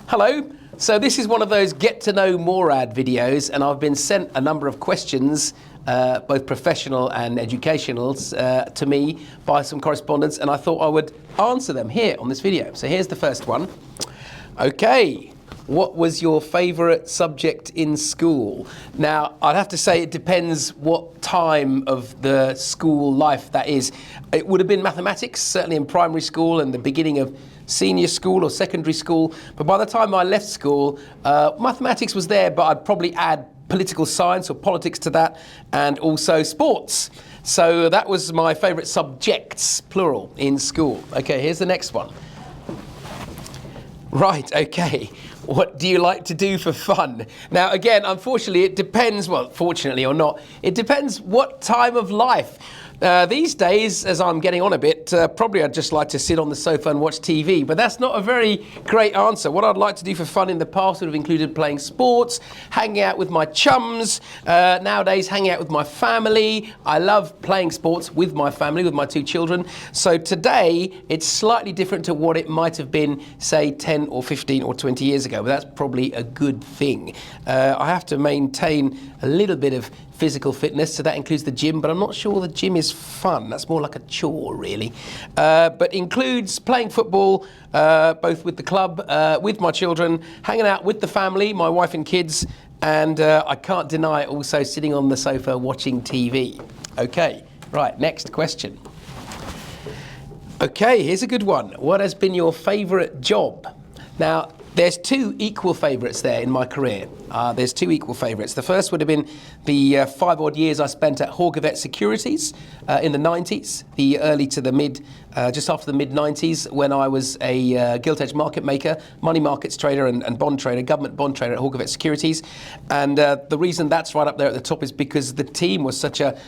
Hello. So this is one of those get to know Moorad videos, and I've been sent a number of questions, both professional and educational, to me by some correspondents, and I thought I would answer them here on this video. So here's the first one. Okay. What was your favourite subject in school? Now, I'd have to say it depends what time of the school life that is. It would have been mathematics, certainly in primary school and the beginning of senior school or secondary school. But by the time I left school, mathematics was there, but I'd probably add political science or politics to that, and also sports. So that was my favourite subjects, plural, in school. Okay, here's the next one. Right, okay. What do you like to do for fun? Now, again, unfortunately, it depends, well, fortunately or not, it depends what time of life. These days, as I'm getting on a bit, probably I'd just like to sit on the sofa and watch TV, but that's not a very great answer. What I'd like to do for fun in the past would have included playing sports, hanging out with my chums, nowadays hanging out with my family. I love playing sports with my family, with my two children. So today, it's slightly different to what it might have been, say, 10 or 15 or 20 years ago, but that's probably a good thing. I have to maintain a little bit of physical fitness, so that includes the gym, but I'm not sure the gym is fun. That's more like a chore, really. But includes playing football, both with the club, with my children, hanging out with the family, my wife and kids, and I can't deny also sitting on the sofa watching TV. Okay, right, next question. Okay, here's a good one. What has been your favourite job? Now, there's two equal favourites there in my career. There's two equal favourites. The first would have been the 5 odd years I spent at Horgavet Securities in the 90s, the early to the mid, just after the mid-90s, when I was a gilt-edge market maker, money markets trader and bond trader, government bond trader at Horgavet Securities. And the reason that's right up there at the top is because the team was such a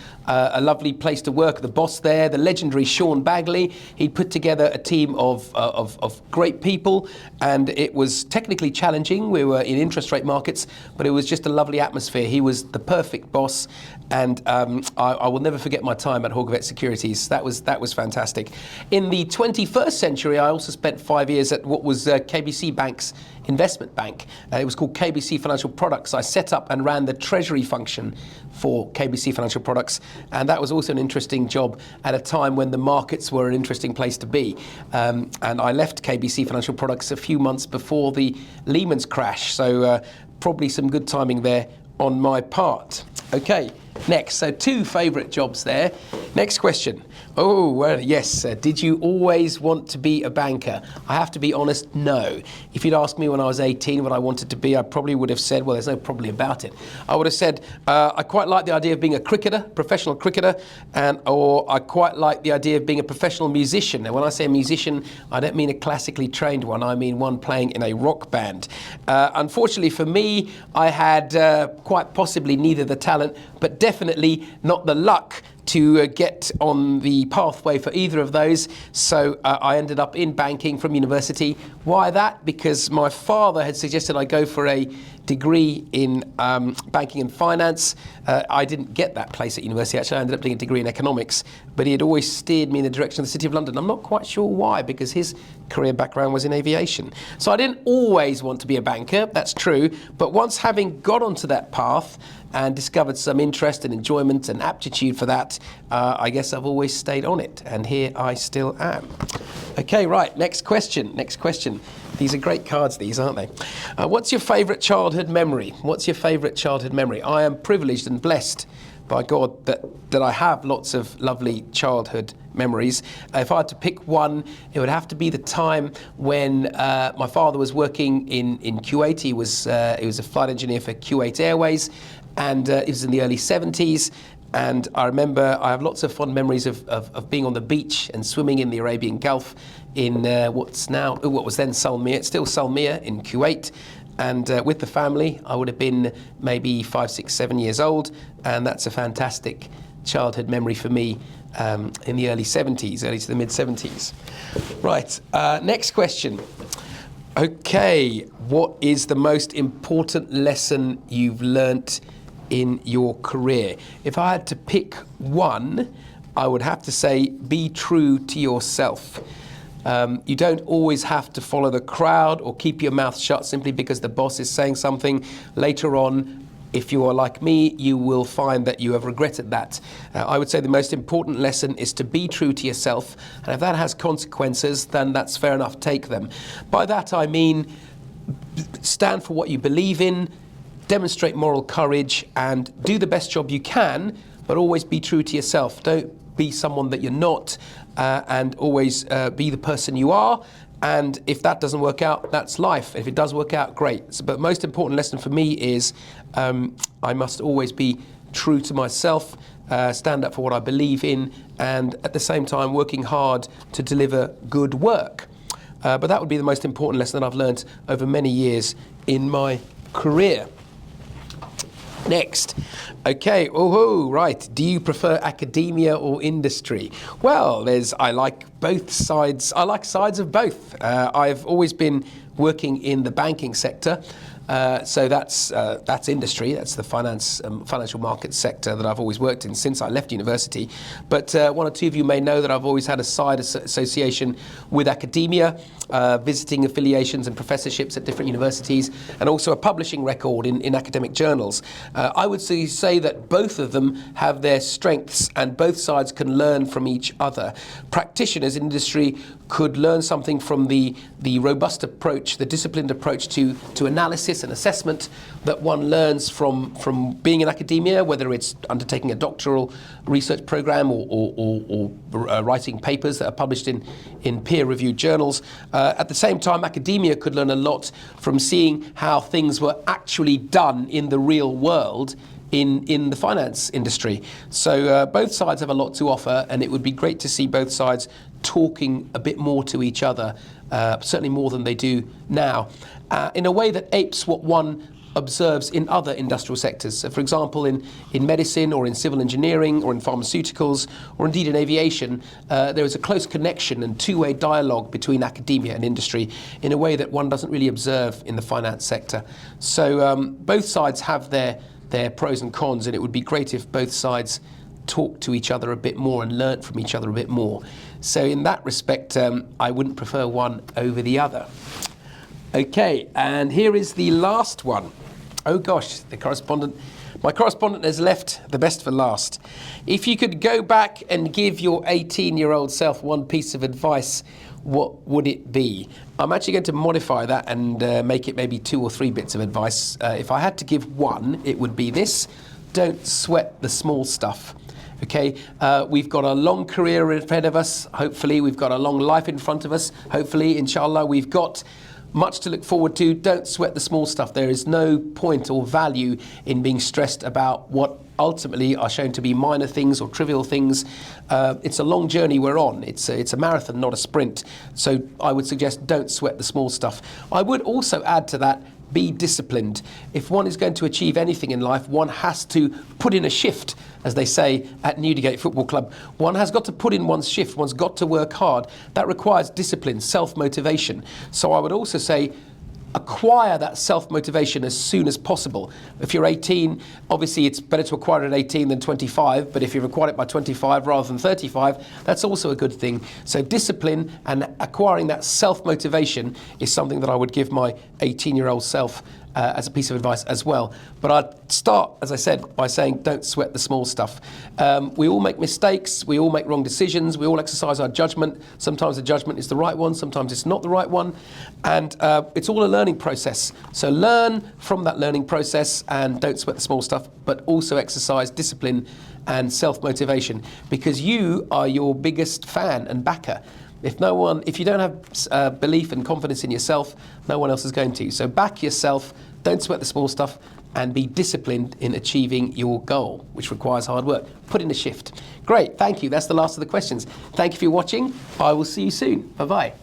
lovely place to work. The boss there, the legendary Sean Bagley, he put together a team of great people, and it was technically challenging. We were in interest rate markets, but it was just a lovely atmosphere. He was the perfect boss, and I will never forget my time at Horgavet Securities. That was fantastic. In the 21st century, I also spent 5 years at what was KBC Bank's investment bank. It was called KBC Financial Products. I set up and ran the treasury function for KBC Financial Products, and that was also an interesting job at a time when the markets were an interesting place to be. And I left KBC Financial Products a few months before the Lehman's crash, so probably some good timing there on my part. Okay, next, so two favourite jobs there. Next question. Oh, well, yes. Did you always want to be a banker? I have to be honest, no. If you'd asked me when I was 18 what I wanted to be, I probably would have said, well, there's no probably about it. I would have said, I quite like the idea of being a cricketer, professional cricketer, or I quite like the idea of being a professional musician. Now, when I say a musician, I don't mean a classically trained one. I mean one playing in a rock band. Unfortunately for me, I had quite possibly neither the talent, but definitely not the luck to get on the pathway for either of those. So I ended up in banking from university. Why that? Because my father had suggested I go for a degree in banking and finance. I didn't get that place at university. Actually, I ended up doing a degree in economics, but he had always steered me in the direction of the City of London. I'm not quite sure why, because his career background was in aviation. So I didn't always want to be a banker, that's true, but once having got onto that path and discovered some interest and enjoyment and aptitude for that, I guess I've always stayed on it, and here I still am. Okay, right, next question. These are great cards, these, aren't they? What's your favourite childhood memory? What's your favourite childhood memory? I am privileged and blessed by God that I have lots of lovely childhood memories. If I had to pick one, it would have to be the time when my father was working in Kuwait. He was a flight engineer for Kuwait Airways, and it was in the early 70s. And I remember I have lots of fond memories of being on the beach and swimming in the Arabian Gulf in what was then Salmiya. It's still Salmiya in Kuwait. And with the family, I would have been maybe 5, 6, 7 years old. And that's a fantastic childhood memory for me in the early 70s, early to the mid 70s. Right, next question. Okay, what is the most important lesson you've learnt in your career? If I had to pick one, I would have to say be true to yourself. You don't always have to follow the crowd or keep your mouth shut simply because the boss is saying something. Later on, if you are like me, you will find that you have regretted that. I would say the most important lesson is to be true to yourself, and if that has consequences, then that's fair enough, take them. By that I mean stand for what you believe in, demonstrate moral courage, and do the best job you can, but always be true to yourself. Don't be someone that you're not, and always be the person you are. And if that doesn't work out, that's life. If it does work out, great. So, but most important lesson for me is I must always be true to myself, stand up for what I believe in, and at the same time working hard to deliver good work. But that would be the most important lesson that I've learned over many years in my career. Next. Okay, right. Do you prefer academia or industry? Well, I like both sides. I like sides of both. I've always been working in the banking sector. So that's industry. That's the financial markets sector that I've always worked in since I left university. But one or two of you may know that I've always had a side association with academia, visiting affiliations and professorships at different universities, and also a publishing record in academic journals. I would say that both of them have their strengths, and both sides can learn from each other. Practitioners in industry could learn something from the robust approach, the disciplined approach to analysis and assessment that one learns from being in academia, whether it's undertaking a doctoral research program or writing papers that are published in peer-reviewed journals. At the same time, academia could learn a lot from seeing how things were actually done in the real world in the finance industry. So both sides have a lot to offer, and it would be great to see both sides talking a bit more to each other, certainly more than they do now, in a way that apes what one observes in other industrial sectors. So for example, in medicine or in civil engineering or in pharmaceuticals or indeed in aviation, there is a close connection and two-way dialogue between academia and industry in a way that one doesn't really observe in the finance sector. So both sides have their pros and cons, and it would be great if both sides talk to each other a bit more and learn from each other a bit more. So in that respect, I wouldn't prefer one over the other. Okay, and here is the last one. Oh gosh, my correspondent has left the best for last. If you could go back and give your 18-year-old self one piece of advice, what would it be? I'm actually going to modify that and make it maybe 2 or 3 bits of advice. If I had to give one, it would be this: don't sweat the small stuff. Okay, we've got a long career ahead of us, hopefully. We've got a long life in front of us, hopefully, inshallah. We've got much to look forward to. Don't sweat the small stuff. There is no point or value in being stressed about what ultimately are shown to be minor things or trivial things. It's a long journey we're on. It's a marathon, not a sprint. So I would suggest don't sweat the small stuff. I would also add to that, be disciplined. If one is going to achieve anything in life, one has to put in a shift, as they say at Newdigate Football Club. One has got to put in one's shift. One's got to work hard. That requires discipline, self-motivation. So I would also say, acquire that self-motivation as soon as possible. If you're 18, obviously it's better to acquire it at 18 than 25, but if you've acquired it by 25 rather than 35, that's also a good thing. So discipline and acquiring that self-motivation is something that I would give my 18-year-old self as a piece of advice as well. But I'd start, as I said, by saying don't sweat the small stuff. We all make mistakes, we all make wrong decisions, we all exercise our judgment. Sometimes the judgment is the right one, sometimes it's not the right one. And it's all a learning process. So learn from that learning process and don't sweat the small stuff, but also exercise discipline and self-motivation, because you are your biggest fan and backer. If you don't have belief and confidence in yourself, no one else is going to. So back yourself, don't sweat the small stuff, and be disciplined in achieving your goal, which requires hard work. Put in a shift. Great, thank you. That's the last of the questions. Thank you for watching. I will see you soon. Bye-bye.